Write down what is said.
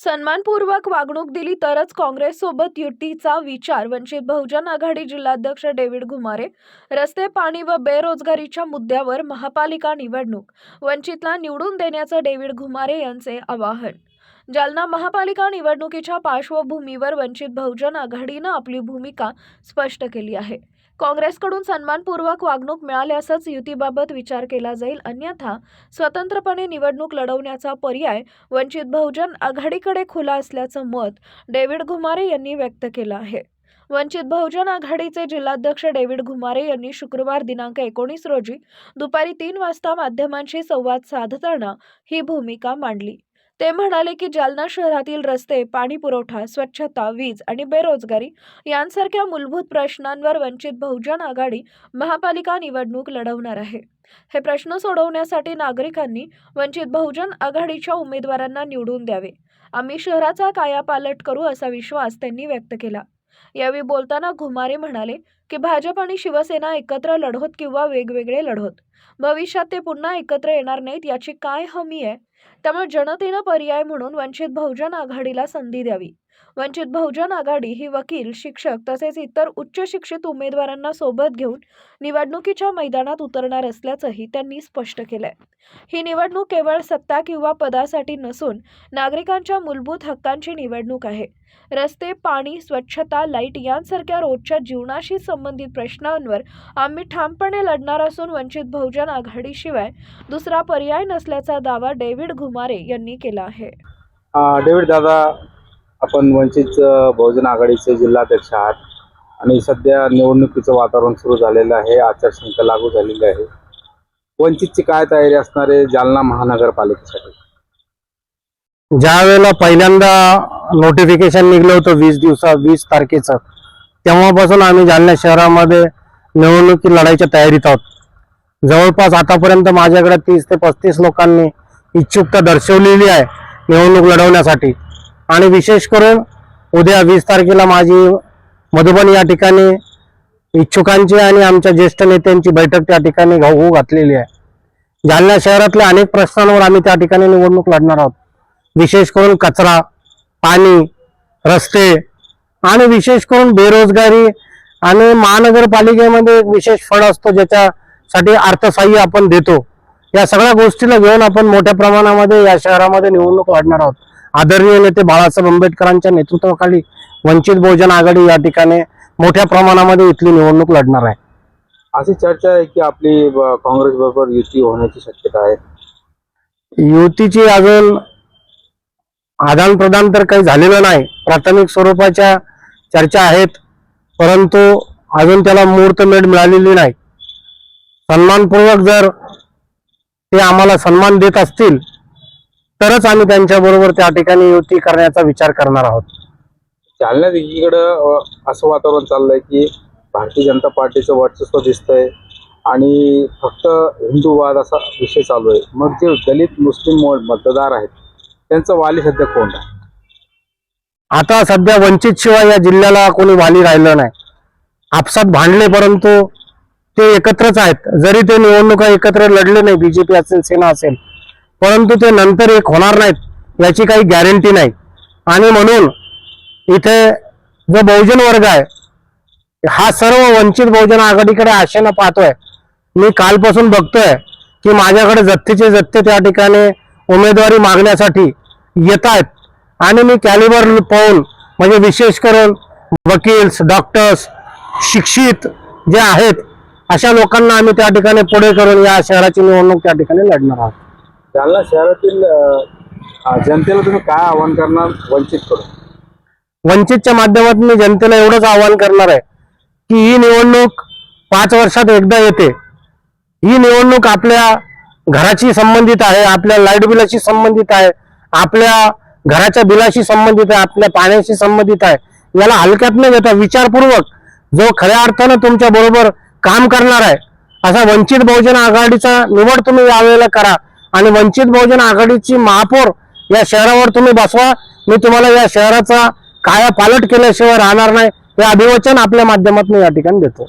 सन्मानपूर्वक वागणूक दिली तरच काँग्रेससोबत युतीचा विचार. वंचित बहुजन आघाडी जिल्हाध्यक्ष डेव्हिड घुमारे. रस्ते, पाणी व बेरोजगारीच्या मुद्द्यावर महापालिका निवडणूक, वंचितला निवडून देण्याचं डेव्हिड घुमारे यांचे आवाहन. जालना महापालिका निवडणुकीच्या पार्श्वभूमीवर वंचित बहुजन आघाडीनं आपली भूमिका स्पष्ट केली आहे. काँग्रेसकडून सन्मानपूर्वक वागणूक मिळाल्यासच युतीबाबत विचार केला जाईल, अन्यथा स्वतंत्रपणे निवडणूक लढवण्याचा पर्याय वंचित बहुजन आघाडीकडे खुला असल्याचं मत डेव्हिड घुमारे यांनी व्यक्त केलं आहे. वंचित बहुजन आघाडीचे जिल्हाध्यक्ष डेव्हिड घुमारे यांनी शुक्रवार दिनांक 19 रोजी दुपारी 3 वाजता माध्यमांशी संवाद साधताना ही भूमिका मांडली. ते म्हणाले की जालना शहरातील रस्ते, पाणी पुरवठा, स्वच्छता, वीज आणि बेरोजगारी यांसारख्या मूलभूत प्रश्नांवर वंचित बहुजन आघाडी महापालिका निवडणूक लढवणार आहे. हे प्रश्न सोडवण्यासाठी नागरिकांनी वंचित बहुजन आघाडीच्या उमेदवारांना निवडून द्यावे. आम्ही शहराचा कायापालट करू असा विश्वास त्यांनी व्यक्त केला. यावेळी बोलताना घुमारे म्हणाले की भाजप आणि शिवसेना एकत्र लढवत किंवा वेगवेगळे लढवत, भविष्यात ते पुन्हा एकत्र येणार नाहीत याची काय हमी आहे? त्यामुळे जनतेनं पर्याय म्हणून वंचित बहुजन आघाडीला संधी द्यावी. वंचित बहुजन आघाडी ही वकील, शिक्षक तसेच इतर उच्च शिक्षित उमेदवारांना सोबत घेऊन निवडणुकीच्या मैदानात उतरणार असल्याचंही त्यांनी स्पष्ट केलंय. ही निवडणूक केवळ सत्ता किंवा पदासाठी नसून नागरिकांच्या मूलभूत हक्कांची निवडणूक आहे. रस्ते, पाणी, स्वच्छता, लाईट यांसारख्या रोजच्या जीवनाशी संबंधित प्रश्नांवर आम्ही ठामपणे लढणार असून वंचित बहुजन आघाडीशिवाय दुसरा पर्याय नसल्याचा दावा डेव्हिड घुमारे यांनी केला आहे. डेव्हिड दादा, आपण वंचित बहुजन आघाडीचे जिल्हाध्यक्ष आहात आणि सध्या निवडणुकीचं वातावरण सुरू झालेलं आहे, आचारसंहिता लागू झालेली आहे. वंचितची काय तयारी असणार आहे जालना महानगरपालिकेसाठी? ज्या वेळेला पहिल्यांदा नोटिफिकेशन निघलं होतं 20 तारखेचं, तेव्हापासून आम्ही जालना शहरामध्ये निवडणुकी लढायच्या तयारीत आहोत. जवळपास आतापर्यंत माझ्याकडे 30 ते 35 लोकांनी इच्छुकता दर्शवलेली आहे निवडणूक लढवण्यासाठी. आणि विशेष करून उद्या 20 तारखेला माझी मधुबन या ठिकाणी इच्छुकांची आणि आमच्या ज्येष्ठ नेत्यांची बैठक त्या ठिकाणी होऊ घातलेली आहे. जालना शहरातल्या अनेक प्रश्नांवर आम्ही त्या ठिकाणी निवडणूक लढणार आहोत. विशेष करून कचरा, पाणी, रस्ते आणि विशेष करून बेरोजगारी आणि महानगरपालिकेमध्ये एक विशेष फंड असतो ज्याच्यासाठी अर्थसहाय्य आपण देतो. या सगळ्या गोष्टीला घेऊन आपण मोठ्या प्रमाणामध्ये या शहरामध्ये निवडणूक लढणार आहोत. आदरणीय नेते बाळासाहेब आंबेडकरांच्या नेतृत्वाखाली वंचित बहुजन आघाडी या ठिकाणी मोठ्या प्रमाणामध्ये इथली निवडणूक लढणार आहे. अशी चर्चा आहे की आपली काँग्रेस बरोबर युती होण्याची शक्यता आहे. युतीची अजून आदान प्रदान तर काही झालेलं नाही. प्राथमिक स्वरूपाच्या चर्चा आहेत, परंतु अजून त्याला मुहूर्तमेढ मिळालेली नाही. सन्मानपूर्वक जर ते आम्हाला सन्मान देत असतील तरच आम्ही त्यांच्याबरोबर त्या ठिकाणी युती करण्याचा विचार करणार आहोत. जालन्यात एकीकडं असं वातावरण चाललंय की भारतीय जनता पार्टीचं वर्चस्व दिसतंय आणि फक्त हिंदूवाद असा विषय चालू आहे. मग जे दलित मुस्लिम मतदार आहेत त्यांचं वाली सध्या कोण आहे? आता सध्या वंचित शिवाय या जिल्ह्याला कोणी वाली राहिलं नाही. आपसात भांडले परंतु ते एकत्रच आहेत. जरी ते निवडणुका एकत्र लढले नाही, बीजेपी असेल, सेना असेल, परंतु ते नंतर एक होणार नाहीत याची काही गॅरंटी नाही. आणि म्हणून इथे जो बहुजन वर्ग आहे हा सर्व वंचित बहुजन आघाडीकडे आशेनं पाहतोय. मी कालपासून बघतोय की माझ्याकडे जथ्थेचे जथ्थे त्या ठिकाणी उमेदवारी मागण्यासाठी येत आहेत. आणि मी कॅलिबर पाहून, म्हणजे विशेष करून वकील्स, डॉक्टर्स, शिक्षित जे आहेत अशा लोकांना आम्ही त्या ठिकाणी पुढे करून या शहराची निवडणूक त्या ठिकाणी लढणार आहोत. जालना शहरातील जनतेला तुम्ही काय आवाहन करणार वंचित करून? वंचितच्या माध्यमातून मी जनतेला एवढंच आवाहन करणार आहे की ही निवडणूक 5 वर्षात एकदा येते. ही निवडणूक आपल्या घराची संबंधित आहे, आपल्या लाईट बिलाशी संबंधित आहे, आपल्या घराच्या बिलाशी संबंधित आहे, आपल्या पाण्याशी संबंधित आहे. याला हलक्यात न घेता विचारपूर्वक जो खऱ्या अर्थानं तुमच्या बरोबर काम करणार आहे असा वंचित बहुजन आघाडीचा निवड तुम्ही यावेळेला करा आणि वंचित बहुजन आघाडीची महापौर या शहरावर तुम्ही बसवा. मी तुम्हाला या शहराचा कायापालट केल्याशिवाय राहणार नाही हे अभिवचन आपल्या माध्यमातून या ठिकाणी देतो.